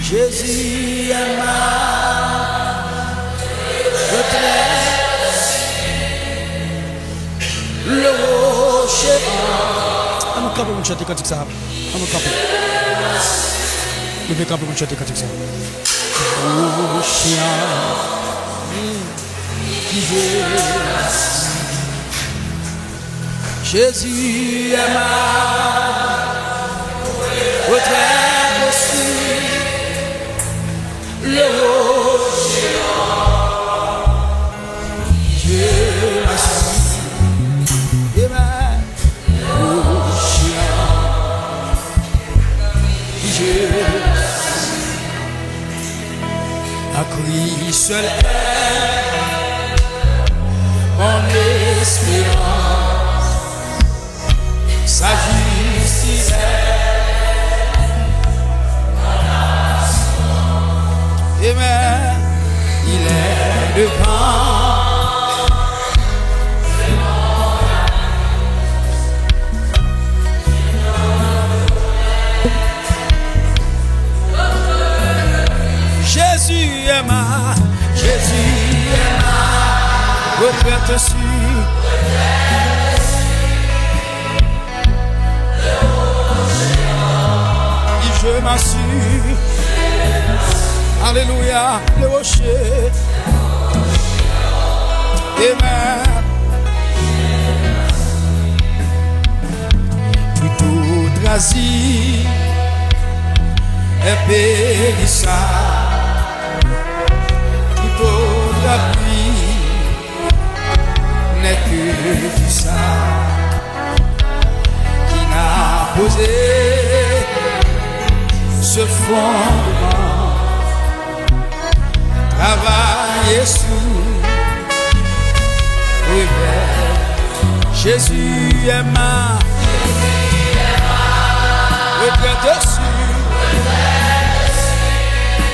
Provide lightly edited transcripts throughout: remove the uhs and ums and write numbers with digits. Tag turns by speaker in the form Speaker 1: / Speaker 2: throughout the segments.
Speaker 1: Jésus est ma retraite, le rocher. On va camper pour chanter cantique ça. On va camper. Je vais camper pour chanter cantique ça. Rocher, Jésus est ma retraite aussi. Le rocher, Dieu m'a suivi, et ma rocher, Dieu a crié seul est mon espérance, sa justice est. Amen. Il est devant. Jésus est ma retraite sûre. Et je m'assure. Alléluia, le rocher. Amen. Tout autre asile est périssable. Tout autre appui n'est que du sable qui n'a posé ce fondement. Travailler sous Jésus est ma retraite dessus,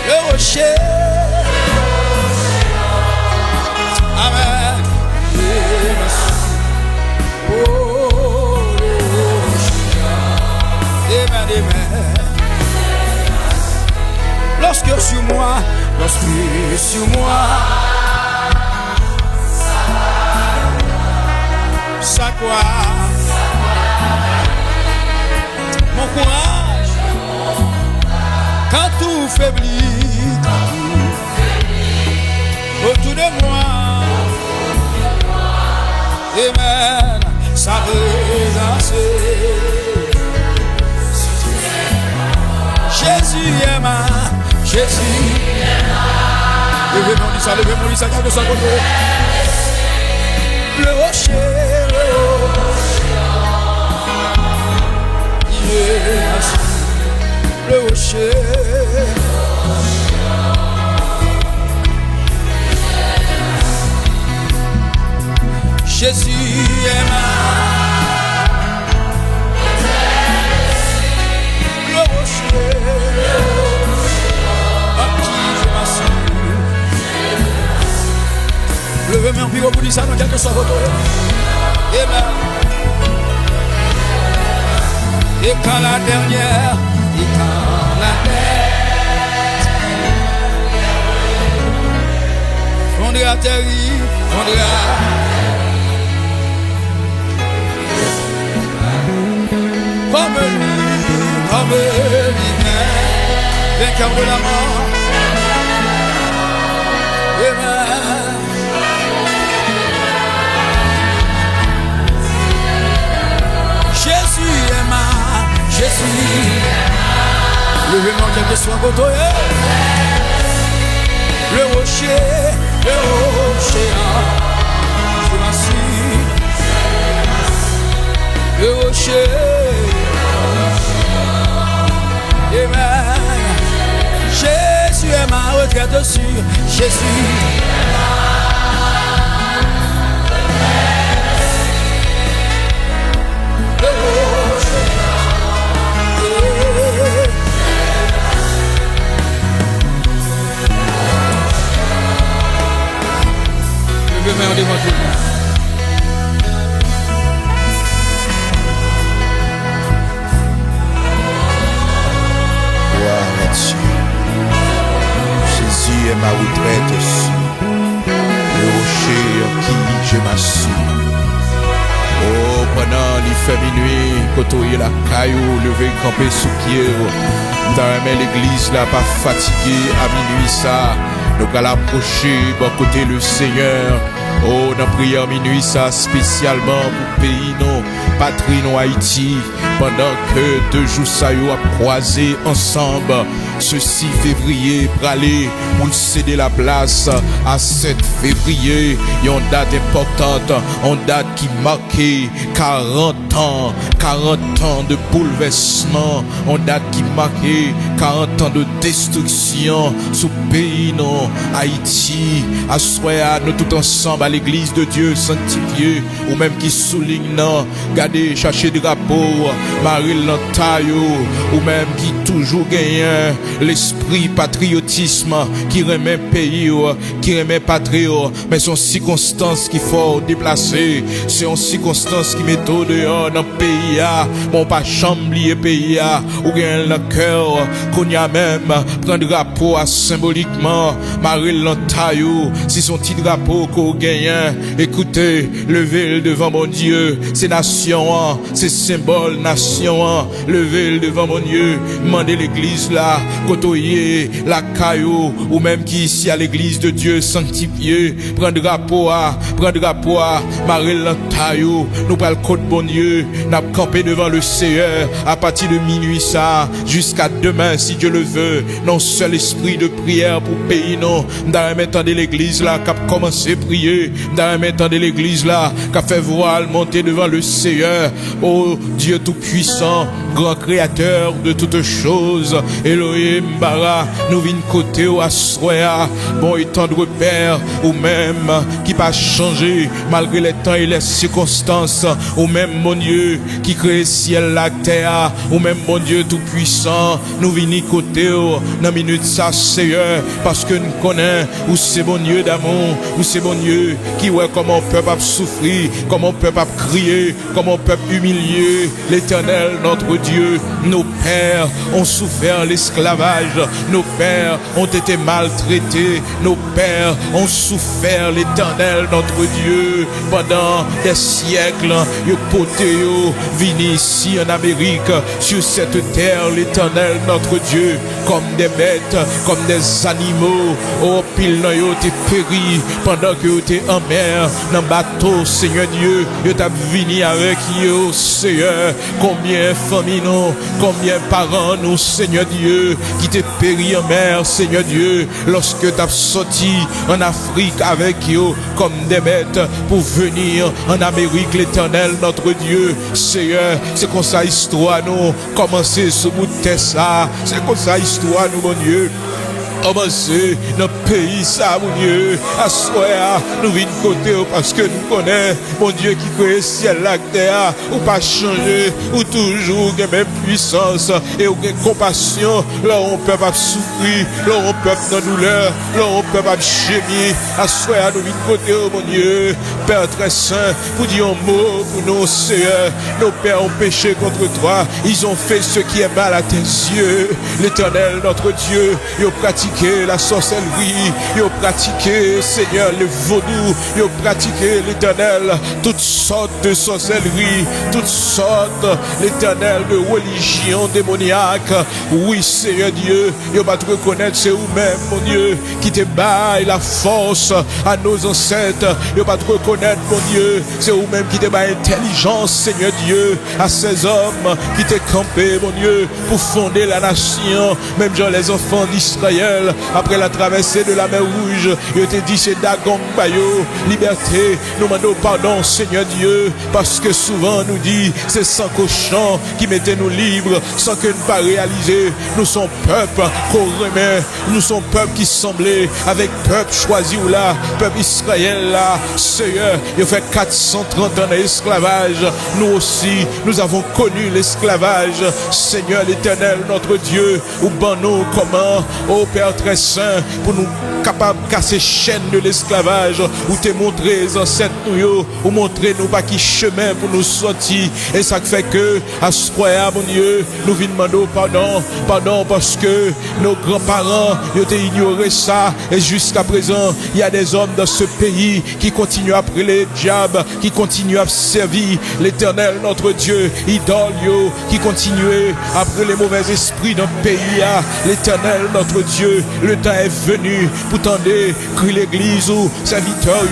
Speaker 1: le rocher. Amen. Oh, le rocher. Amen, amen. Lorsque sur moi sa croix, mon courage, quand tout faiblit, autour de moi, amen, sa présence. Jésus est ma, Jésus. Levez-moi ça, quelque soit contre le rocher, yes, le rocher. Jésus est ma le rocher, à qui je m'assure. Levez-moi en pire pour dire ça, dans quelque soit votre. Amen. Et quand la dernière, fondera terrible, fondera. Comme lui, vainqueur de la mort. Amen. Jésus est ma, levez-moi quel que soit votre le rocher, je m'assure, le rocher, amen. Jésus est ma retraite sûre, Jésus. Levez-moi devant Dieu.
Speaker 2: je m'assure. Oh, pendant les fait minuit, côtoyer la caillou, lever, camper sous pied. Dans l'église là, pas fatigué, à minuit ça. Nous allons approcher, bon côté le Seigneur. Oh, dans prière minuit ça, spécialement pour pays, non, patrie, non, Haïti. Pendant que 2 jours ça y a croisé ensemble. Ce 6 février, pour aller pour céder la place à 7 février. Une date importante, une date qui marquait 40 ans de bouleversement. Une date qui marquait 40 ans de destruction sous pays, non, Haïti. À soir, nous tout ensemble à l'église de Dieu sanctifié, ou même qui souligne, non, gardez, chercher des drapeaux, Maril Lantayo, ou même qui toujours gagne l'esprit patriotisme, qui remet pays, qui remet patrie, mais son circonstance qu'il faut déplacer, c'est une circonstance qui met tout dehors dans le pays, bon pas chamblier pays, ou gagne le cœur, qu'on y a même, prendre drapeau symboliquement, Maril Lantayo, si son petit drapeau qu'on gagne, écoutez, levez-le devant mon Dieu, c'est nation, c'est symbole nation, levez-le devant mon Dieu, mandez l'église là, côtoyer la caillou, ou même qui ici à l'église de Dieu sanctifié, prendre drapeau Maril Lantayo, nous prenons le côte bon Dieu, nous camper devant le Seigneur, à partir de minuit ça, jusqu'à demain si Dieu le veut, non seul esprit de prière pour pays, non, dans le temps de l'église là, qui a commencé à prier, dans le temps de l'église là, qui a fait voile monter devant le Seigneur, oh Dieu tout-puissant, grand créateur de toutes choses, Elohim Bara, nous vînes côté au Asroya, bon et tendre Père, ou même qui pas changé malgré les temps et les circonstances, ou même mon Dieu qui crée ciel la terre, ou même mon Dieu tout-puissant, nous vînes côté au dans minute ça Seigneur, parce que nous connaissons où c'est bon Dieu d'amour, où c'est bon Dieu qui voit comment on peut pas souffrir, comment on peut pas crier, comment on peut humilier l'Éternel notre Dieu. Nos pères ont souffert l'esclavage, nos pères ont été maltraités, nos pères ont souffert l'Éternel notre Dieu pendant des siècles. Yo potéo vini ici en Amérique, sur cette terre, l'Éternel notre Dieu, comme des bêtes, comme des animaux. Oh, pile nan yo te péri pendant que yo te en mer, dans bateau, Seigneur Dieu, yo t'a vini avec yo, Seigneur. Combien familles nous, combien parents nous, Seigneur Dieu, qui te péri en mer, Seigneur Dieu, lorsque t'as sorti en Afrique avec yo, comme des bêtes, pour venir en Amérique, l'Éternel notre Dieu, Seigneur. C'est comme ça histoire nous, commencer ce bout de terre ça, c'est comme ça histoire nous, mon Dieu. Commencer dans le pays ça, mon Dieu, à soir, nous venons côté parce que nous connaissons, mon Dieu qui crée ciel, la terre, ou pas changer, ou toujours la même puissance, et ou compassion, là on peut pas souffrir, là on peut pas dans douleur, là on peut pas gémir, à soir, nous venons côté, mon Dieu, Père très saint, pour dire un mot pour nos Seigneur, nos pères ont péché contre toi, ils ont fait ce qui est mal à tes yeux, l'Éternel notre Dieu, ils ont pratiqué la sorcellerie, ils ont pratiqué, Seigneur, le vaudou, ils ont pratiqué, l'Éternel, toutes sortes de sorcellerie, toutes sortes, l'Éternel, de religion démoniaque. Oui, Seigneur Dieu, ils vont te reconnaître, c'est vous-même, mon Dieu, qui te baille la force à nos ancêtres. Ils vont te reconnaître, mon Dieu, c'est vous-même qui te baille intelligence, Seigneur Dieu, à ces hommes qui t'ont campé, mon Dieu, pour fonder la nation, même genre les enfants d'Israël. Après la traversée de la mer Rouge, il te dit c'est Dagon Bayo, liberté, nous demandons pardon, Seigneur Dieu, parce que souvent nous dit c'est sans cochon qui mettait nous libres, sans que nous pas réaliser, nous sommes peuple qu'on remet, nous sommes peuple qui semblait avec peuple choisi ou là, peuple Israël là, Seigneur, il fait 430 ans d'esclavage, nous aussi, nous avons connu l'esclavage, Seigneur l'Éternel, notre Dieu, ou ban nous comment, oh Père Père très saint, pour nous capables de casser chaînes de l'esclavage, ou te montrer les ancêtres nous, ou montrer nous pas qui chemin pour nous sortir. Et ça fait que, à ce croyant, mon Dieu, nous venons demander pardon parce que nos grands-parents, ils ont ignoré ça. Et jusqu'à présent, il y a des hommes dans ce pays qui continuent à prier les diables, qui continuent à servir l'Éternel, notre Dieu, idole, qui continuent à prier les mauvais esprits dans le pays. L'Éternel, notre Dieu, le temps est venu pour tendre crier l'église ou serviteurs,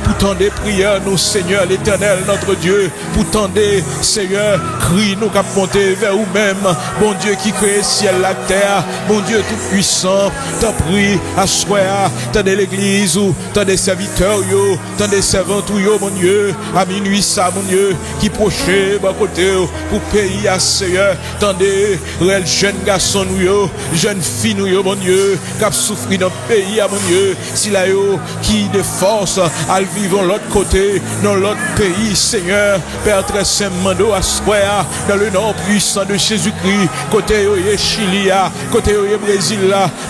Speaker 2: pour tendre prière, nous, Seigneur, l'Éternel, notre Dieu, pour tendre, Seigneur, crie nous cap monter vers vous-même, bon Dieu qui crée ciel, la terre, bon Dieu tout puissant, t'en prie, assoir, tendez l'église ou tendez serviteurs, tendez servantes, mon Dieu, à minuit ça, mon Dieu, qui proché, bon côté, pour pays à Seigneur, tendez, réel jeune garçon, nous, jeune fille, nous, mon Dieu, qui a souffert dans le pays, à mon Dieu, si là, qui de force, à vivre de l'autre côté, dans l'autre pays, Seigneur, Père très saint, mando à soir, dans le nom puissant de Jésus-Christ, côté Chili, côté Brésil,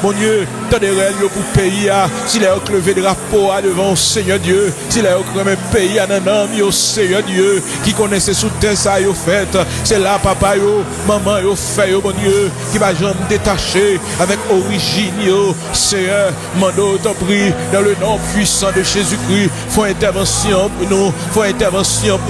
Speaker 2: mon Dieu, tendez réel pour pays, s'il a levé drapeau devant Seigneur Dieu, s'il a créé un pays, un homme, Seigneur Dieu, qui connaissait sous terre ça, yo fait, c'est là, papa, maman, yo fait, mon Dieu, qui va jamais détacher avec origine, Seigneur, mando, t'en prie, dans le nom puissant de Jésus-Christ, faut intervention pour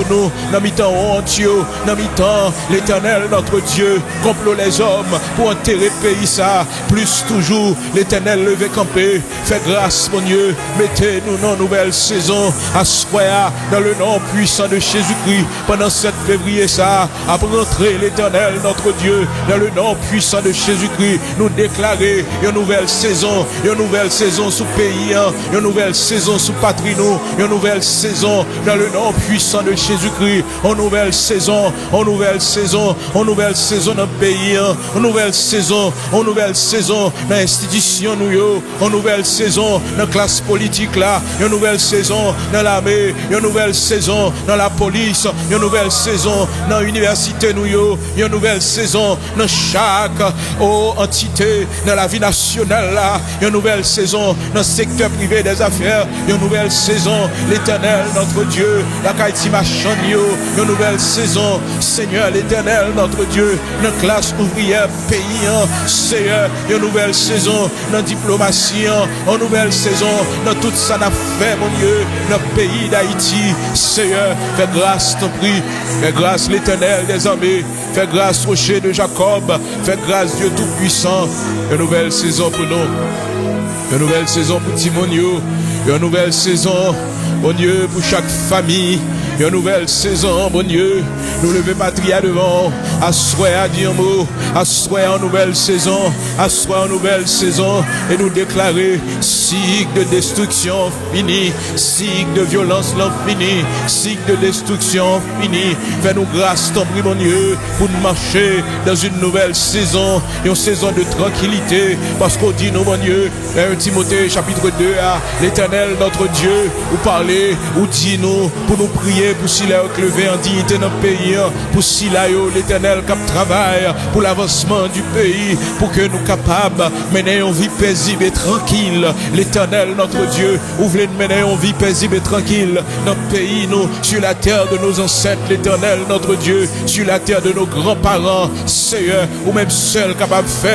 Speaker 2: nous, dans mi-temps honte, dans mi-temps, l'Éternel, notre Dieu, complot les hommes pour enterrer le pays, ça, plus toujours, l'Éternel levé campé, fait grâce, mon Dieu, mettez-nous dans une nouvelle saison, à soir, dans le nom puissant de Jésus-Christ, pendant 7 février, ça, après rentrer l'Éternel, notre Dieu, dans le nom puissant de Jésus-Christ, nous déclarer une nouvelle saison sous pays, une nouvelle saison sous patrie, nous, une nouvelle saison dans le nom puissant de Jésus-Christ, une nouvelle saison dans le pays, une nouvelle saison dans l'institution, une nouvelle saison dans la classe politique là, une nouvelle saison dans l'armée, une nouvelle saison dans la police, une nouvelle saison dans l'université, une nouvelle saison dans chaque entité dans la vie nationale là, une nouvelle saison dans le secteur privé des affaires, une nouvelle saison, l'Éternel, notre Dieu, la Kaiti Machan, une nouvelle saison, Seigneur, l'Éternel, notre Dieu, dans la classe ouvrière, pays, Seigneur, une nouvelle saison dans la diplomatie, une nouvelle saison dans tout ça n'a fait, mon Dieu, dans le pays d'Haïti, Seigneur, fais grâce, t'en prie, fais grâce, l'Éternel des armées, fais grâce, rocher de Jacob, fais grâce, Dieu tout-puissant, une nouvelle saison pour nous. Une nouvelle saison pour Timonio, une nouvelle saison, bon Dieu, pour chaque famille, une nouvelle saison, bon Dieu, nous lever patria devant, assoir à dire mot, assoir en nouvelle saison, et nous déclarer cycle de destruction fini, cycle de violence fini, cycle de destruction fini. Fais-nous grâce, ton prix, mon Dieu, pour nous marcher dans une nouvelle saison, une saison de tranquillité, parce qu'on dit nous, mon Dieu, 1 Timothée chapitre 2, l'Éternel, notre Dieu, ou parler, ou dit nous, pour nous prier, pour s'il a levé en dignité dans le pays, pour s'il a l'Éternel qui travaille pour l'avancement du pays, pour que nous capables mener une vie paisible et tranquille. L'Éternel, notre Dieu, ouvre de mener une vie paisible et tranquille dans le pays, nous, sur la terre de nos ancêtres, l'Éternel, notre Dieu, sur la terre de nos grands-parents, Seigneur, ou même seul capable de faire,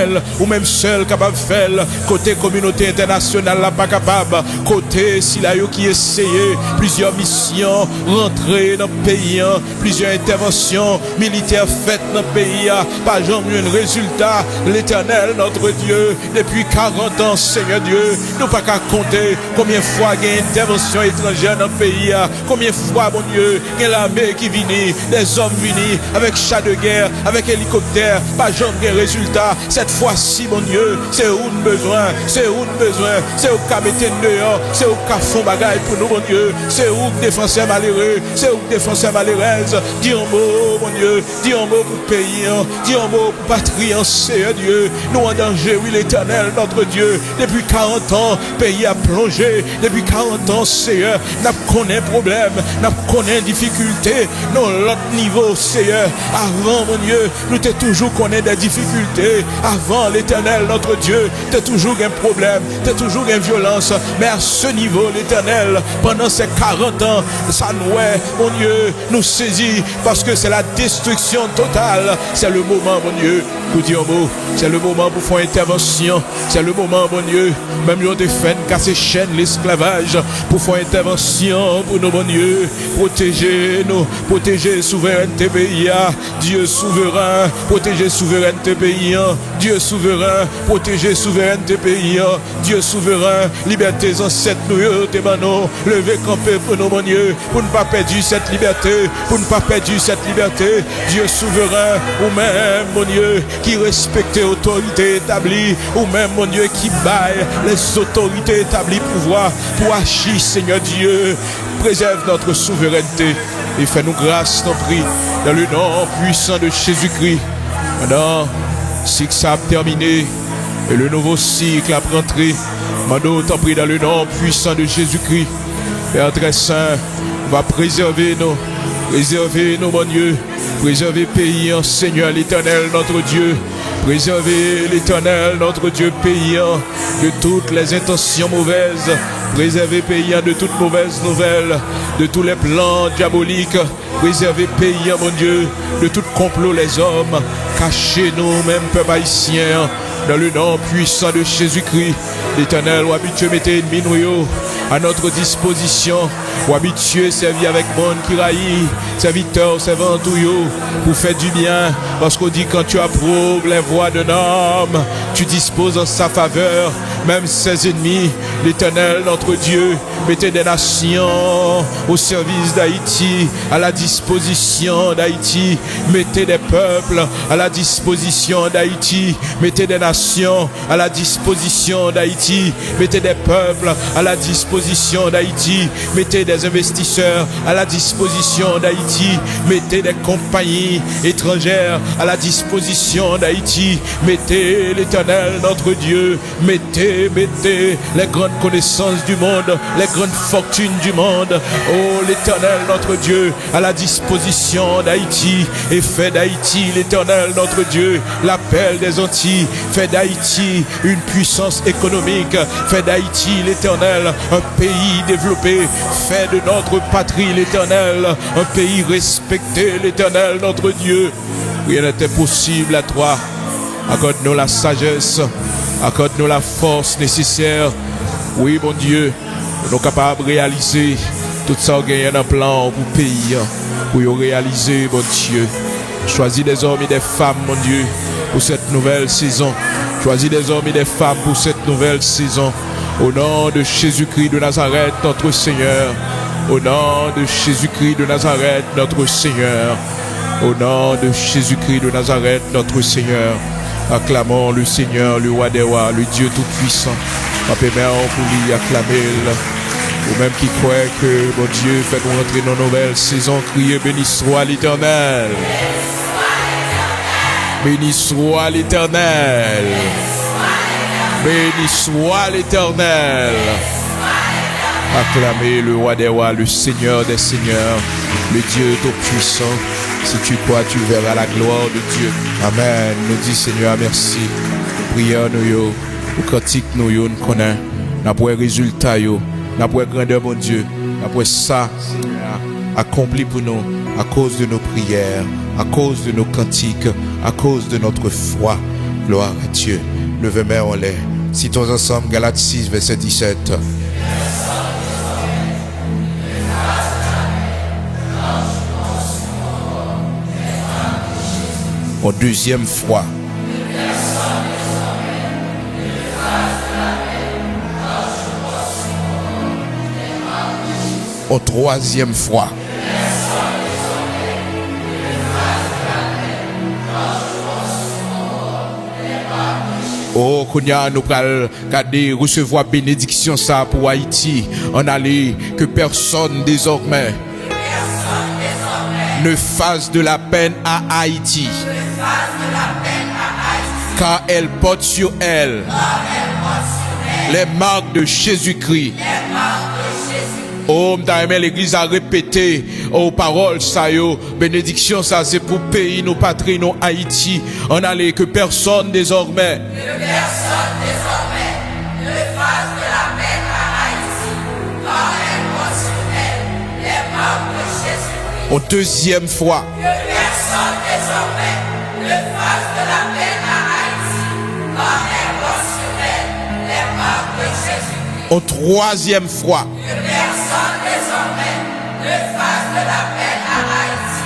Speaker 2: côté communauté internationale, là pas capable, côté s'il a qui essayé plusieurs missions, rentrer dans le pays, plusieurs interventions militaires faites dans le pays, pas jamais un résultat. L'Éternel, notre Dieu, depuis 40 ans, Seigneur Dieu, nous pas qu'à compter combien de fois il y a une intervention étrangère dans le pays, combien de fois, mon Dieu, il y a l'armée qui vient, des hommes viennent avec chars de guerre, avec hélicoptères, pas jamais un résultat. Cette fois-ci, mon Dieu, c'est où nous besoin, c'est où qui mettre dehors, c'est où qui font bagaille pour nous, mon Dieu, c'est où défenseurs malheureux, c'est où défense malheureuse. Dis un mot, mon Dieu, dis un mot pour pays, dis un mot pour patrie, Seigneur Dieu. Nous en danger, oui, l'Éternel, notre Dieu. Depuis 40 ans, pays a plongé. Depuis 40 ans, Seigneur, n'a connu problème, n'a connu difficulté. Non, l'autre niveau, Seigneur. Avant, mon Dieu, nous t'es toujours connu des difficultés. Avant, l'Éternel, notre Dieu, t'es toujours un problème, t'es toujours une violence. Mais à ce niveau, l'Éternel, pendant ces 40 ans, ça nous est, mon Dieu, nous saisit parce que c'est la destruction totale. C'est le moment, mon Dieu, pour dire un mot. C'est le moment pour faire intervention. C'est le moment, mon Dieu, même nous de faire casser chaîne l'esclavage, pour faire intervention pour nous, mon Dieu, protéger souveraineté pays, Dieu souverain, protéger souveraineté pays, Dieu souverain, protéger souveraineté pays, Dieu souverain, liberté ancêtres nous, tes manos, lever camper pour nous, mon Dieu, pour ne pas perdre cette liberté, pour ne pas perdre cette liberté, Dieu souverain, ou même, mon Dieu, qui respecte l'autorité établie, ou même, mon Dieu, qui baille les autorités établies pour agir, Seigneur Dieu, préserve notre souveraineté et fais-nous grâce, ton prix, dans le nom puissant de Jésus-Christ. Maintenant, si ça a terminé et le nouveau cycle a rentré, maintenant, t'en prie, dans le nom puissant de Jésus-Christ, Père très saint, va préserver nous, mon Dieu, préserver pays, Seigneur l'Éternel, notre Dieu. Préserver l'Éternel, notre Dieu, paysan de toutes les intentions mauvaises. Préserver paysan de toutes mauvaises nouvelles, de tous les plans diaboliques. Préserver paysan, mon Dieu, de tout complot les hommes. Cachez-nous, même peuple haïtien, dans le nom puissant de Jésus-Christ. L'Éternel, ou habitué, mettez ennemis nous à notre disposition. Ou habitué, servi avec monde qui raillit. Serviteur, servant tout yo, pour faire du bien. Parce qu'on dit quand tu approuves les voies d'un homme, tu disposes en sa faveur, même ses ennemis. L'Éternel, notre Dieu, mettez des nations au service d'Haïti, à la disposition d'Haïti. Mettez des peuples à la disposition d'Haïti. Mettez des nations à la disposition d'Haïti. Mettez des peuples à la disposition d'Haïti. Mettez des investisseurs à la disposition d'Haïti. Mettez des compagnies étrangères à la disposition d'Haïti. Mettez l'Éternel, notre Dieu. Mettez les grandes connaissances du monde, les grandes fortunes du monde. Oh, l'Éternel, notre Dieu, à la disposition d'Haïti. Et fait d'Haïti, l'Éternel, notre Dieu, l'appel des Antilles. Fait d'Haïti une puissance économique. Fait d'Haïti, l'Éternel, un pays développé. Fait de notre patrie, l'Éternel, un pays respecté, l'Éternel, notre Dieu. Rien n'était possible à toi. Accorde-nous la sagesse, accorde-nous la force nécessaire. Oui, mon Dieu, nous sommes capables de réaliser tout ça, gagner un plan pour le pays, pour réaliser, mon Dieu. Choisis des hommes et des femmes, mon Dieu, pour cette nouvelle saison. Choisis des hommes et des femmes pour cette nouvelle saison. Au nom de Jésus-Christ de Nazareth, notre Seigneur. Au nom de Jésus-Christ de Nazareth, notre Seigneur. Au nom de Jésus-Christ de Nazareth, notre Seigneur. Acclamons le Seigneur, le roi des rois, le Dieu tout-puissant. Pour lui acclamer. Ou même qui croit que, mon Dieu, fait-nous entrer dans nos nouvelles saisons. Criez, béni soit l'Éternel. Béni soit l'Éternel. Béni soit l'Éternel. Acclamez le roi des rois, le Seigneur des seigneurs, le Dieu tout-puissant. Si tu crois, tu verras la gloire de Dieu. Amen. Nous dit Seigneur, merci. Prière nous, pour cantique nous, nous connaissons. Nous pour résultat, nous pour grandeur, mon Dieu. Nous pour ça, Seigneur, accompli pour nous, à cause de nos prières, à cause de nos cantiques, à cause de notre foi. Gloire à Dieu. Levez main en l'air. Citons ensemble Galates 6, verset 17. En deuxième fois. En troisième fois. Oh, Kounia, nous allons recevoir bénédiction ça pour Haïti. On allait que personne désormais ne fasse de la peine à Haïti. Car elle porte sur elle les marques de Jésus-Christ. Oh, l'église a répété aux paroles, ça yo, bénédiction, ça c'est pour pays, nos patries, nos Haïti. On allait que personne désormais ne fasse de la peine à Haïti, car elle porte sur elle les marques de Jésus-Christ. Au deuxième fois. Que personne désormais ne fasse de la peine à Haïti, car elle porte sur elle les marques de Jésus-Christ. Au troisième fois. Que personne désormais ne fasse de la peine à Haïti,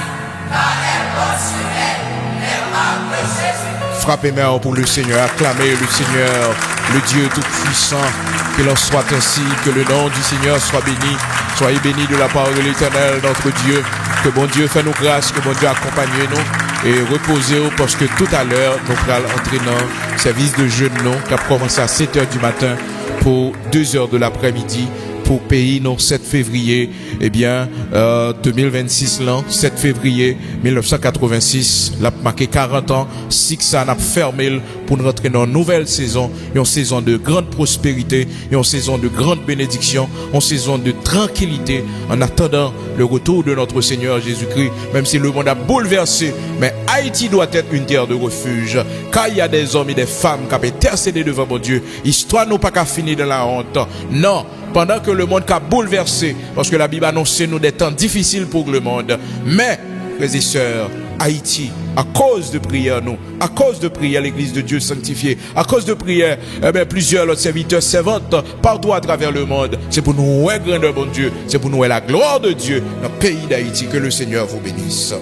Speaker 2: car elle porte sur elle les marques de Jésus-Christ. Frappez main pour le Seigneur, acclamez le Seigneur, le Dieu tout-puissant. Qu'il en soit ainsi, que le nom du Seigneur soit béni. Soyez bénis de la part de l'Éternel, notre Dieu. Que bon Dieu fait nous grâce, que bon Dieu accompagne nous. Et reposez-vous parce que tout à l'heure, nous allons entrer dans le service de jeûne qui a commencé à 7h du matin pour 2h de l'après-midi. Pour pays, non, 7 février, 2026, l'an, 7 février 1986, l'a marqué 40 ans, si que ça n'a fermé pour nous rentrer dans une nouvelle saison, une saison de grande prospérité, une saison de grande bénédiction, une saison de tranquillité, en attendant le retour de notre Seigneur Jésus-Christ, même si le monde a bouleversé, mais Haïti doit être une terre de refuge, car il y a des hommes et des femmes qui ont intercédé devant mon Dieu, histoire n'a pas qu'à finir dans la honte, non. Pendant que le monde a bouleversé, parce que la Bible annonce nous des temps difficiles pour le monde. Mais, frères et sœurs, Haïti, à cause de prière, à cause de prière, l'église de Dieu sanctifiée, à cause de prière, plusieurs autres serviteurs, servantes, partout à travers le monde. C'est pour nous grandeur, bon Dieu. C'est pour nous la gloire de Dieu dans le pays d'Haïti. Que le Seigneur vous bénisse.